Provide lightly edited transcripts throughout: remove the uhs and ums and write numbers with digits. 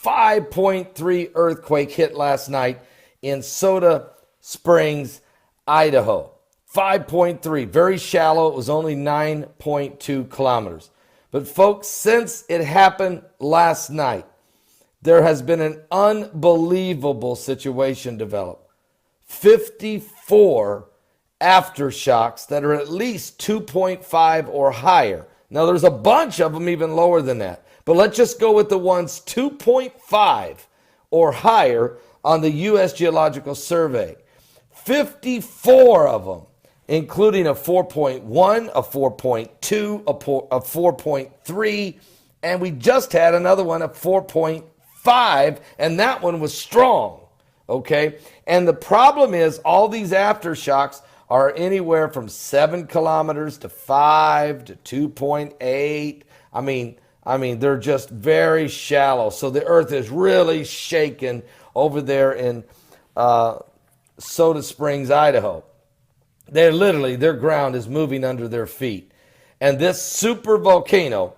5.3 earthquake hit last night in Soda Springs, Idaho. 5.3, very shallow. It was only 9.2 kilometers. But folks, since it happened last night, there has been an unbelievable situation develop. 54 aftershocks that are at least 2.5 or higher. Now, there's a bunch of them even lower than that. But let's just go with the ones 2.5 or higher on the U.S. Geological Survey. 54 of them, including a 4.1, a 4.2, a 4.3, and we just had another one, a 4.5, and that one was strong, okay? And the problem is all these aftershocks are anywhere from 7 kilometers to 5 to 2.8. I mean, they're just very shallow. So the earth is really shaken over there in Soda Springs, Idaho. Their ground is moving under their feet. And this super volcano,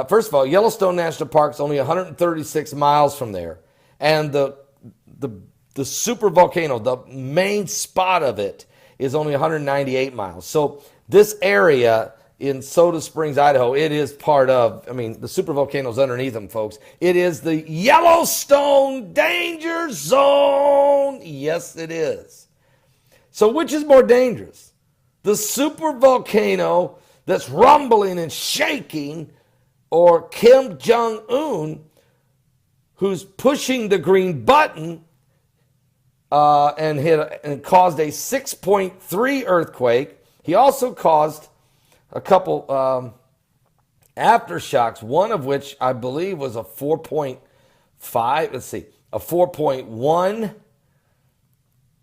first of all, Yellowstone National Park is only 136 miles from there. And the super volcano, the main spot of it, is only 198 miles. So this area in Soda Springs, Idaho, it is part of, the super volcano's underneath them, folks. It is the Yellowstone danger zone. Yes, it is. So which is more dangerous? The super volcano that's rumbling and shaking, or Kim Jong-un, who's pushing the green button and caused a 6.3 earthquake. He also caused a couple aftershocks, one of which I believe was a 4.5, a 4.1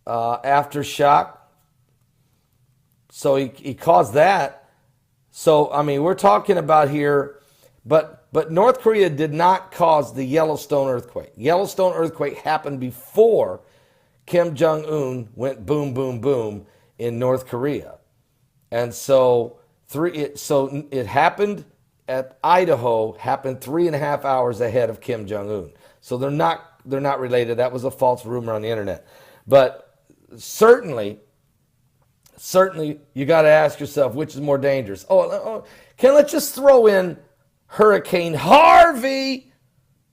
aftershock. So he caused that. So, we're talking about here, but North Korea did not cause the Yellowstone earthquake. Yellowstone earthquake happened before Kim Jong-un went boom, boom, boom in North Korea. And so it happened at Idaho, happened 3.5 hours ahead of Kim Jong-un. So they're not related. That was a false rumor on the internet. But certainly you got to ask yourself, which is more dangerous? Let's just throw in Hurricane Harvey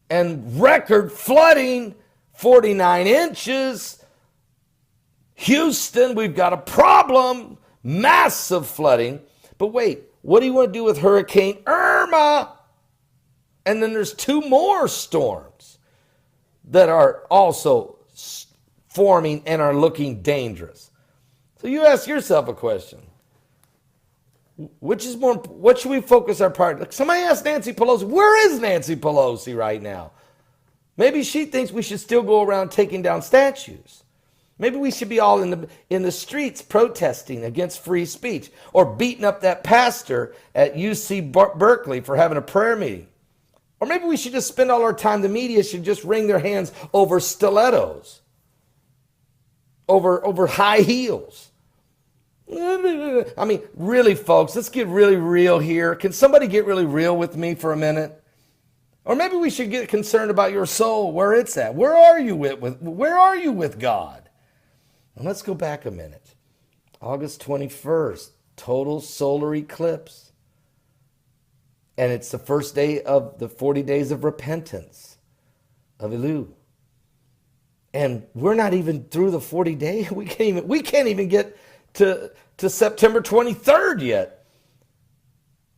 and record flooding, 49 inches. Houston, we've got a problem, massive flooding. But wait, what do you want to do with Hurricane Irma? And then there's 2 more storms that are also forming and are looking dangerous. So you ask yourself a question. Which is more, what should we focus our part? Somebody asked Nancy Pelosi, where is Nancy Pelosi right now? Maybe she thinks we should still go around taking down statues. Maybe we should be all in the streets protesting against free speech, or beating up that pastor at UC Berkeley for having a prayer meeting. Or maybe we should just spend all our time, the media should just wring their hands over stilettos, over high heels. Really, folks, let's get really real here. Can somebody get really real with me for a minute? Or maybe we should get concerned about your soul, where it's at. Where are you with God? And let's go back a minute. August 21st, total solar eclipse. And it's the first day of the 40 days of repentance of Elul. And we're not even through the 40 days. We can't even get to September 23rd yet.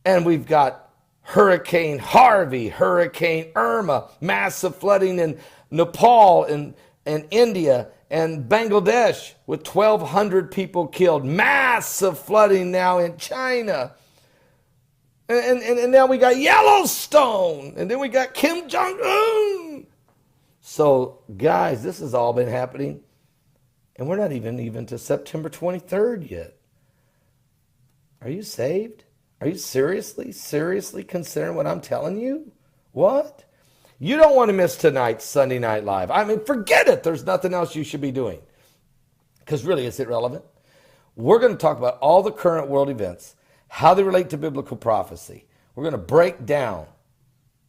And we've got Hurricane Harvey, Hurricane Irma, massive flooding in Nepal and India and Bangladesh with 1,200 people killed. Massive flooding now in China. And now we got Yellowstone. And then we got Kim Jong-un. So, guys, this has all been happening. And we're not even to September 23rd yet. Are you saved? Are you seriously considering what I'm telling you? What? You don't want to miss tonight's Sunday Night Live. Forget it. There's nothing else you should be doing. Because really, it's irrelevant. We're going to talk about all the current world events, how they relate to biblical prophecy. We're going to break down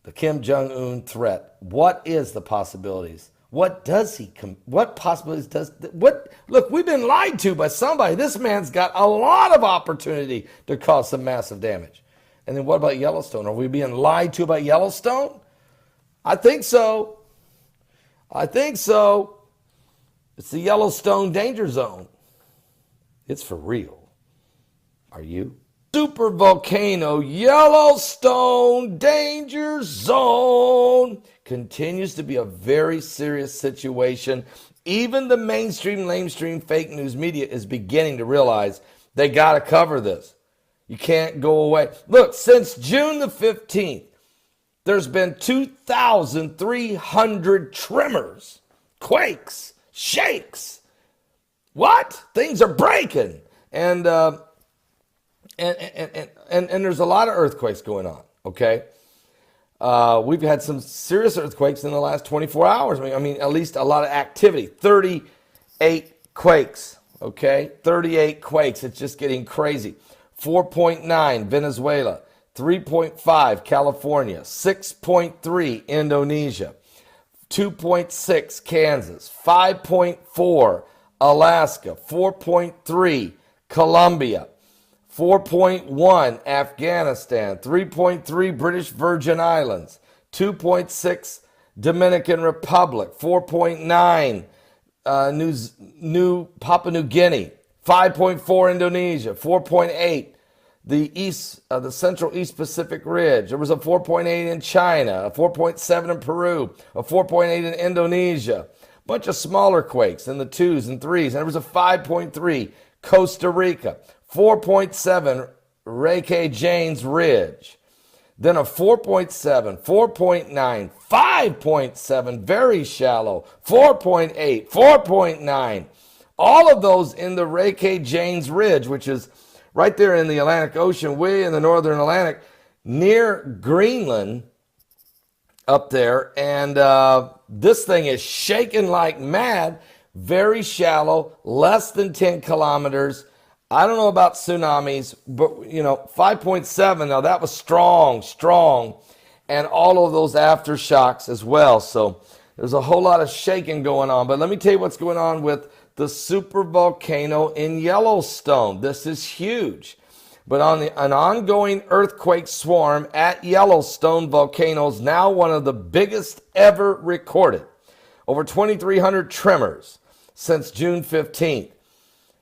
the Kim Jong-un threat. What is the possibilities? What does he, what possibilities does, look, we've been lied to by somebody. This man's got a lot of opportunity to cause some massive damage. And then what about Yellowstone? Are we being lied to about Yellowstone? I think so. I think so. It's the Yellowstone danger zone. It's for real. Are you? Super volcano Yellowstone danger zone continues to be a very serious situation. Even the lamestream fake news media is beginning to realize they got to cover this. You can't go away. Look, since June the 15th, there's been 2,300 tremors, quakes, shakes. What? Things are breaking. And there's a lot of earthquakes going on, okay? We've had some serious earthquakes in the last 24 hours. I mean, at least a lot of activity. 38 quakes, okay? 38 quakes. It's just getting crazy. 4.9, Venezuela. 3.5, California. 6.3, Indonesia. 2.6, Kansas. 5.4, Alaska. 4.3, Colombia. 4.1, Afghanistan. 3.3, British Virgin Islands. 2.6, Dominican Republic. 4.9, New Papua New Guinea. 5.4, Indonesia. 4.8, the Central East Pacific Ridge. There was a 4.8 in China, a 4.7 in Peru, a 4.8 in Indonesia. A bunch of smaller quakes in the 2s and 3s. And there was a 5.3, Costa Rica. 4.7, Reykjavik Janes Ridge. Then a 4.7, 4.9, 5.7, very shallow, 4.8, 4.9. All of those in the Reykjavik Janes Ridge, which is right there in the Atlantic Ocean, way in the northern Atlantic, near Greenland up there. And this thing is shaking like mad, very shallow, less than 10 kilometers. I don't know about tsunamis, but, 5.7, now that was strong, and all of those aftershocks as well. So there's a whole lot of shaking going on. But let me tell you what's going on with the super volcano in Yellowstone. This is huge. But an ongoing earthquake swarm at Yellowstone volcano is now one of the biggest ever recorded. Over 2,300 tremors since June 15th.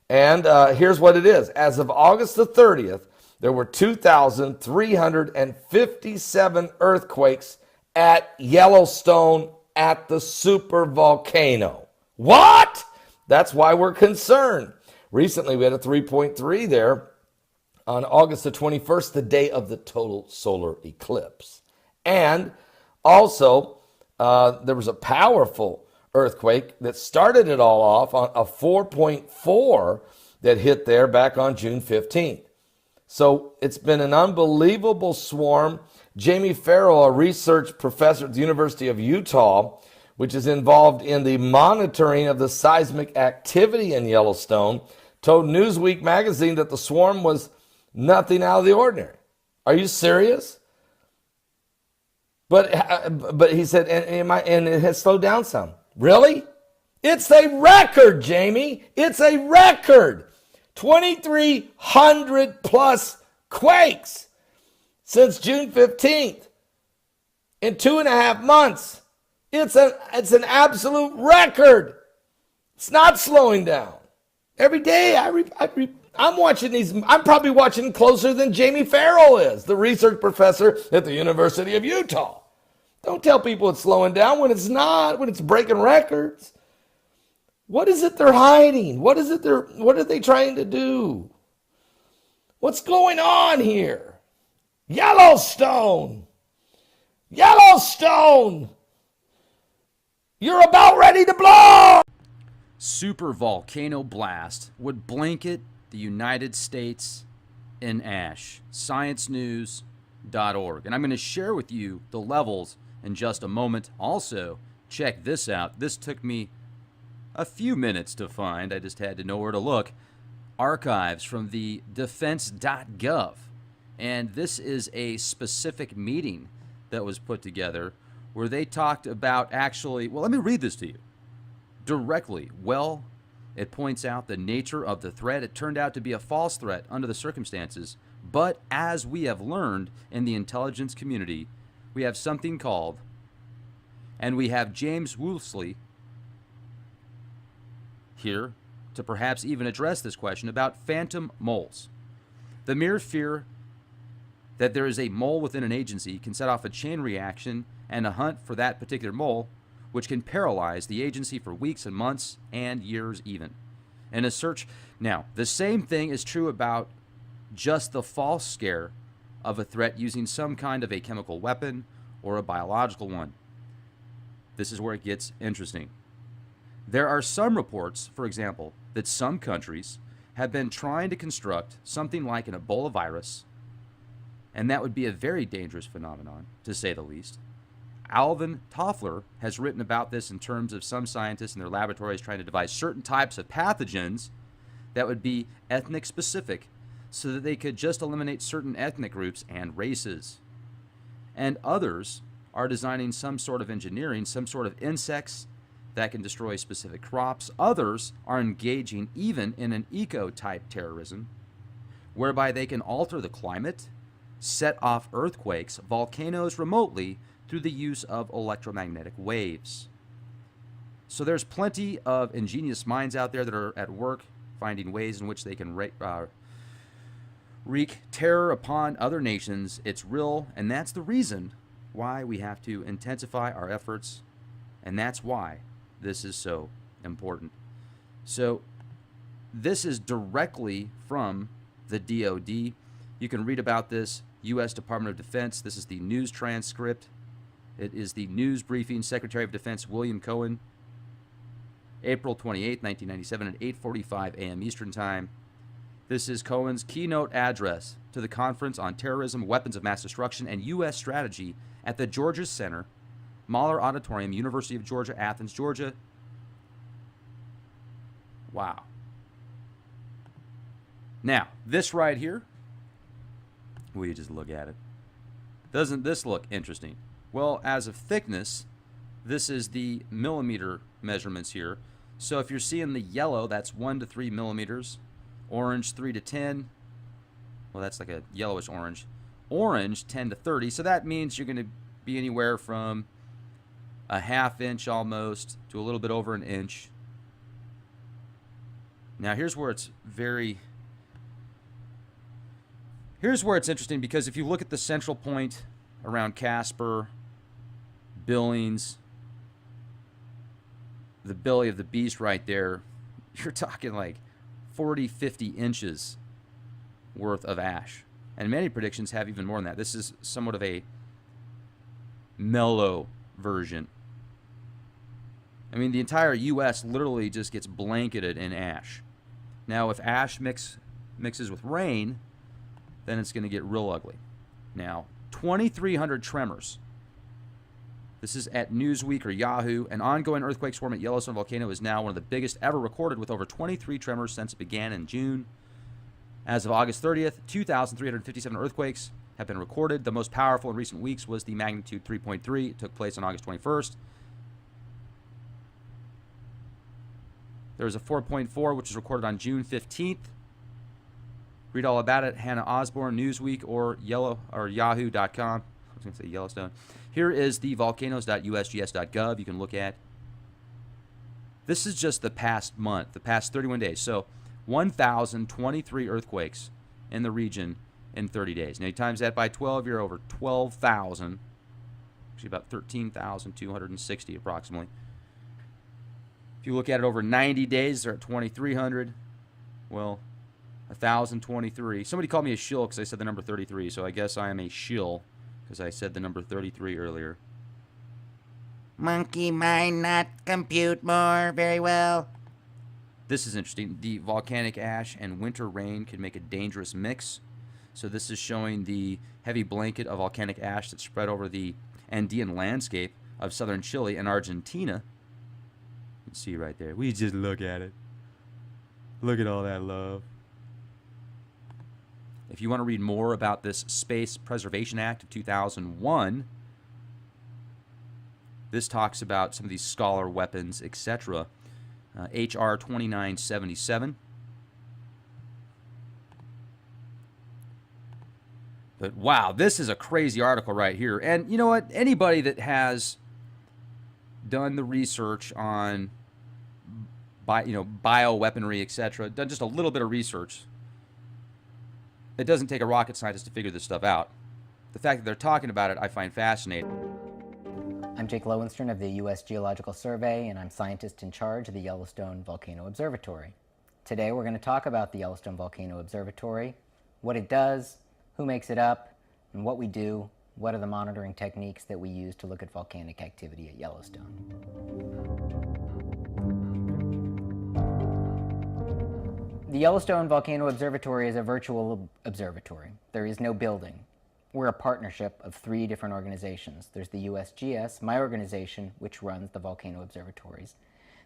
And here's what it is. As of August the 30th, there were 2,357 earthquakes at Yellowstone at the super volcano. What? That's why we're concerned. Recently, we had a 3.3 there on August the 21st, the day of the total solar eclipse. And also, there was a powerful earthquake that started it all off on a 4.4 that hit there back on June 15th. So it's been an unbelievable swarm. Jamie Farrell, a research professor at the University of Utah, which is involved in the monitoring of the seismic activity in Yellowstone, told Newsweek magazine that the swarm was nothing out of the ordinary. Are you serious? But he said, and it has slowed down some. Really? It's a record, Jamie. It's a record. 2,300 plus quakes since June 15th in 2.5 months. It's an absolute record. It's not slowing down. Every day I'm watching these. I'm probably watching closer than Jamie Farrell is, the research professor at the University of Utah. Don't tell people it's slowing down when it's not, when it's breaking records. What is it they're hiding? What are they trying to do? What's going on here? Yellowstone! Yellowstone! You're about ready to blow! Super volcano blast would blanket the United States in ash. ScienceNews.org. And I'm going to share with you the levels in just a moment. Also, check this out. This took me a few minutes to find. I just had to know where to look. Archives from the defense.gov. And this is a specific meeting that was put together where they talked about actually, well, let me read this to you directly. Well, it points out the nature of the threat. It turned out to be a false threat under the circumstances. But as we have learned in the intelligence community, we have something called, and we have James Woolsey here to perhaps even address this question about phantom moles. The mere fear that there is a mole within an agency can set off a chain reaction and a hunt for that particular mole, which can paralyze the agency for weeks and months and years even. And a search. Now, the same thing is true about just the false scare of a threat using some kind of a chemical weapon or a biological one. This is where it gets interesting. There are some reports, for example, that some countries have been trying to construct something like an Ebola virus, and that would be a very dangerous phenomenon, to say the least. Alvin Toffler has written about this in terms of some scientists in their laboratories trying to devise certain types of pathogens that would be ethnic specific so that they could just eliminate certain ethnic groups and races. And others are designing some sort of engineering, some sort of insects that can destroy specific crops. Others are engaging even in an eco-type terrorism, whereby they can alter the climate, set off earthquakes, volcanoes remotely through the use of electromagnetic waves. So there's plenty of ingenious minds out there that are at work finding ways in which they can wreak terror upon other nations. It's real, and that's the reason why we have to intensify our efforts, and that's why this is so important. So this is directly from the DoD. You can read about this, U.S. Department of Defense. This is the news transcript. It is the news briefing, Secretary of Defense William Cohen, April 28, 1997 at 8:45 a.m. Eastern Time. This is Cohen's keynote address to the Conference on Terrorism, Weapons of Mass Destruction, and U.S. Strategy at the Georgia Center, Mahler Auditorium, University of Georgia, Athens, Georgia. Wow. Now, this right here, will you just look at it? Doesn't this look interesting? Well, as of thickness, this is the millimeter measurements here. So if you're seeing the yellow, that's 1 to 3 millimeters. Orange, 3 to 10. Well, that's like a yellowish orange. Orange, 10 to 30. So that means you're going to be anywhere from a ½ inch almost to a little bit over an inch. Now, here's where it's interesting, because if you look at the central point around Casper, Billings, the belly of the beast right there, you're talking like 40, 50 inches worth of ash. And many predictions have even more than that. This is somewhat of a mellow version. I mean, the entire U.S. literally just gets blanketed in ash. Now, if ash mixes with rain, then it's going to get real ugly. Now, 2,300 tremors. This is at Newsweek or Yahoo. An ongoing earthquake swarm at Yellowstone volcano is now one of the biggest ever recorded, with over 23 tremors since it began in June. As of August 30th, 2,357 earthquakes have been recorded. The most powerful in recent weeks was the magnitude 3.3. It took place on August 21st. There was a 4.4, which was recorded on June 15th. Read all about it, Hannah Osborne, Newsweek, or Yahoo.com. I was going to say Yellowstone. Here is the volcanoes.usgs.gov you can look at. This is just the past month, the past 31 days. So 1,023 earthquakes in the region in 30 days. Now you times that by 12, you're over 12,000. Actually about 13,260 approximately. If you look at it over 90 days, they're at 2,300. Well, 1,023. Somebody called me a shill because I said the number 33, so I guess I am a shill because I said the number 33 earlier. Monkey mind not compute more very well. This is interesting. The volcanic ash and winter rain can make a dangerous mix. So this is showing the heavy blanket of volcanic ash that spread over the Andean landscape of southern Chile and Argentina. You can see right there. We just look at it. Look at all that love. If you want to read more about this Space Preservation Act of 2001, This talks about some of these scholar weapons, etc. HR 2977. But wow, this is a crazy article right here. And you know what? Anybody that has done the research on bioweaponry, etc., done just a little bit of research, it doesn't take a rocket scientist to figure this stuff out. The fact that they're talking about it, I find fascinating. I'm Jake Lowenstern of the U.S. Geological Survey, and I'm scientist in charge of the Yellowstone Volcano Observatory. Today we're going to talk about the Yellowstone Volcano Observatory, what it does, who makes it up, and what we do, what are the monitoring techniques that we use to look at volcanic activity at Yellowstone. The Yellowstone Volcano Observatory is a virtual observatory. There is no building. We're a partnership of 3 different organizations. There's the USGS, my organization, which runs the volcano observatories.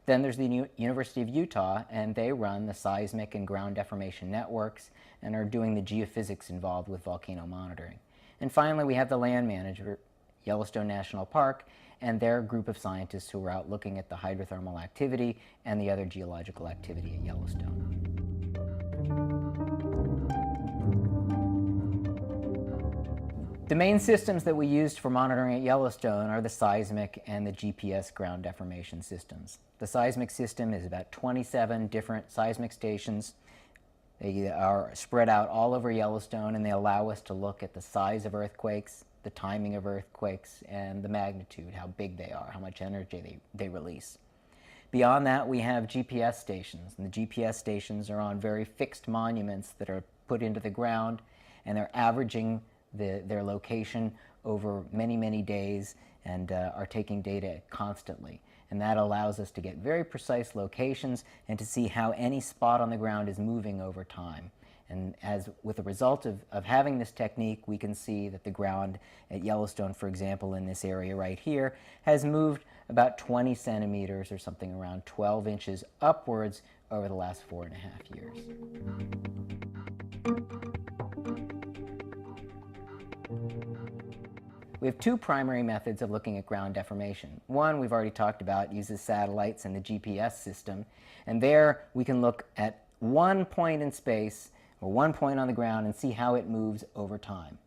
Then there's the University of Utah, and they run the seismic and ground deformation networks and are doing the geophysics involved with volcano monitoring. And finally, we have the land manager, Yellowstone National Park, and their group of scientists who are out looking at the hydrothermal activity and the other geological activity at Yellowstone. The main systems that we used for monitoring at Yellowstone are the seismic and the GPS ground deformation systems. The seismic system is about 27 different seismic stations. They are spread out all over Yellowstone, and they allow us to look at the size of earthquakes, the timing of earthquakes, and the magnitude, how big they are, how much energy they release. Beyond that, we have GPS stations, and the GPS stations are on very fixed monuments that are put into the ground, and they're averaging their location over many, many days and are taking data constantly. And that allows us to get very precise locations and to see how any spot on the ground is moving over time. And as with the result of having this technique, we can see that the ground at Yellowstone, for example, in this area right here, has moved about 20 centimeters or something around 12 inches upwards over the last 4.5 years. We have 2 primary methods of looking at ground deformation. One, we've already talked about, uses satellites and the GPS system. And there we can look at one point in space or one point on the ground and see how it moves over time.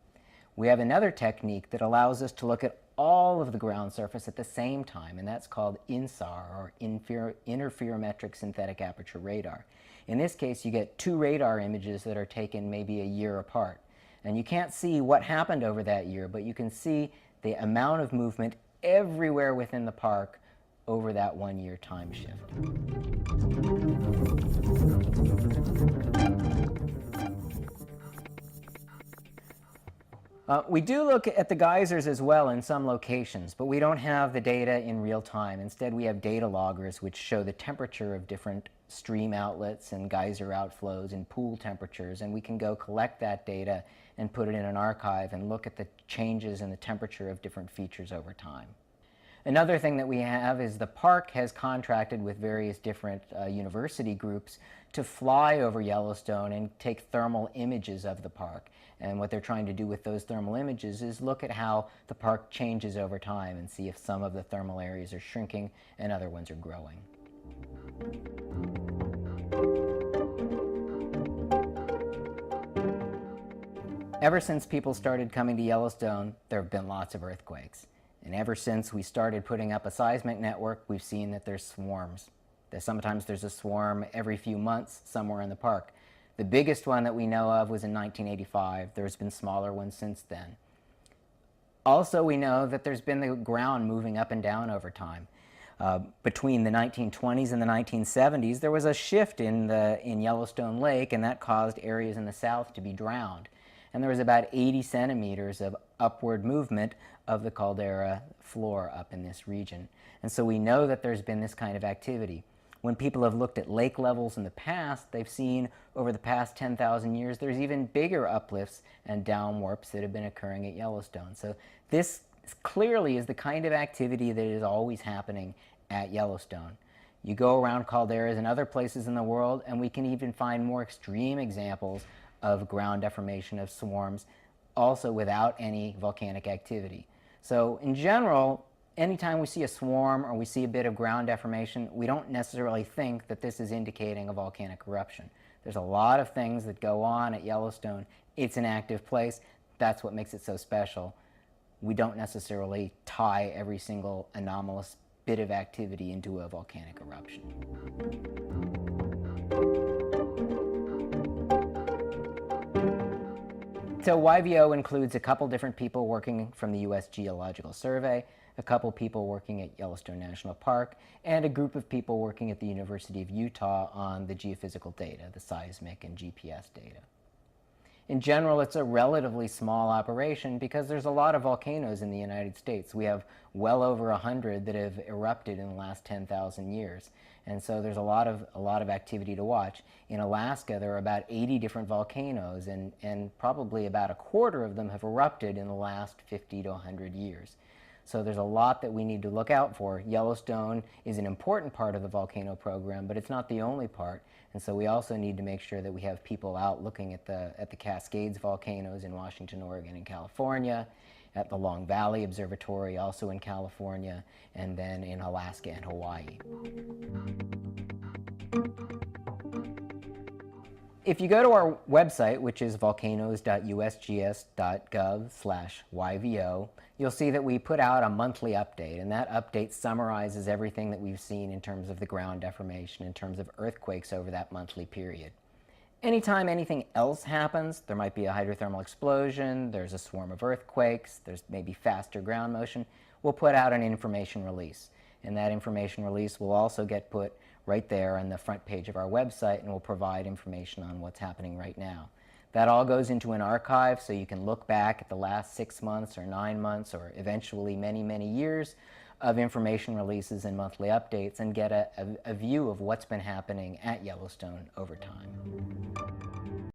We have another technique that allows us to look at all of the ground surface at the same time, and that's called INSAR, or interferometric synthetic aperture radar. In this case, you get 2 radar images that are taken maybe a year apart. And you can't see what happened over that year, but you can see the amount of movement everywhere within the park over that 1-year time shift. We do look at the geysers as well in some locations, but we don't have the data in real time. Instead, we have data loggers which show the temperature of different stream outlets and geyser outflows and pool temperatures, and we can go collect that data and put it in an archive and look at the changes in the temperature of different features over time. Another thing that we have is the park has contracted with various different university groups to fly over Yellowstone and take thermal images of the park. And what they're trying to do with those thermal images is look at how the park changes over time and see if some of the thermal areas are shrinking and other ones are growing. Ever since people started coming to Yellowstone, there have been lots of earthquakes. And ever since we started putting up a seismic network, we've seen that there's swarms. Sometimes there's a swarm every few months somewhere in the park. The biggest one that we know of was in 1985. There's been smaller ones since then. Also, we know that there's been the ground moving up and down over time. Between the 1920s and the 1970s, there was a shift in Yellowstone Lake, and that caused areas in the south to be drowned. And there was about 80 centimeters of upward movement of the caldera floor up in this region. And so we know that there's been this kind of activity. When people have looked at lake levels in the past, they've seen over the past 10,000 years there's even bigger uplifts and downwarps that have been occurring at Yellowstone. So this clearly is the kind of activity that is always happening at Yellowstone. You go around calderas and other places in the world, and we can even find more extreme examples of ground deformation of swarms, also without any volcanic activity. So in general, Anytime we see a swarm or we see a bit of ground deformation, we don't necessarily think that this is indicating a volcanic eruption. There's a lot of things that go on at Yellowstone. It's an active place. That's what makes it so special. We don't necessarily tie every single anomalous bit of activity into a volcanic eruption. So YVO includes a couple different people working from the U.S. Geological Survey, a couple people working at Yellowstone National Park, and a group of people working at the University of Utah on the geophysical data, the seismic and GPS data. In general, it's a relatively small operation because there's a lot of volcanoes in the United States. We have well over 100 that have erupted in the last 10,000 years. And so there's a lot of activity to watch. In Alaska, there are about 80 different volcanoes, and probably about a quarter of them have erupted in the last 50 to 100 years. So there's a lot that we need to look out for. Yellowstone is an important part of the volcano program, but it's not the only part. And so we also need to make sure that we have people out looking at the Cascades volcanoes in Washington, Oregon, and California, at the Long Valley Observatory, also in California, and then in Alaska and Hawaii. If you go to our website, which is volcanoes.usgs.gov/YVO, you'll see that we put out a monthly update, and that update summarizes everything that we've seen in terms of the ground deformation, in terms of earthquakes over that monthly period. Anytime anything else happens, there might be a hydrothermal explosion, there's a swarm of earthquakes, there's maybe faster ground motion, we'll put out an information release. And that information release will also get put right there on the front page of our website, and will provide information on what's happening right now. That all goes into an archive, so you can look back at the last 6 months or 9 months or eventually many, many years of information releases and monthly updates, and get a view of what's been happening at Yellowstone over time.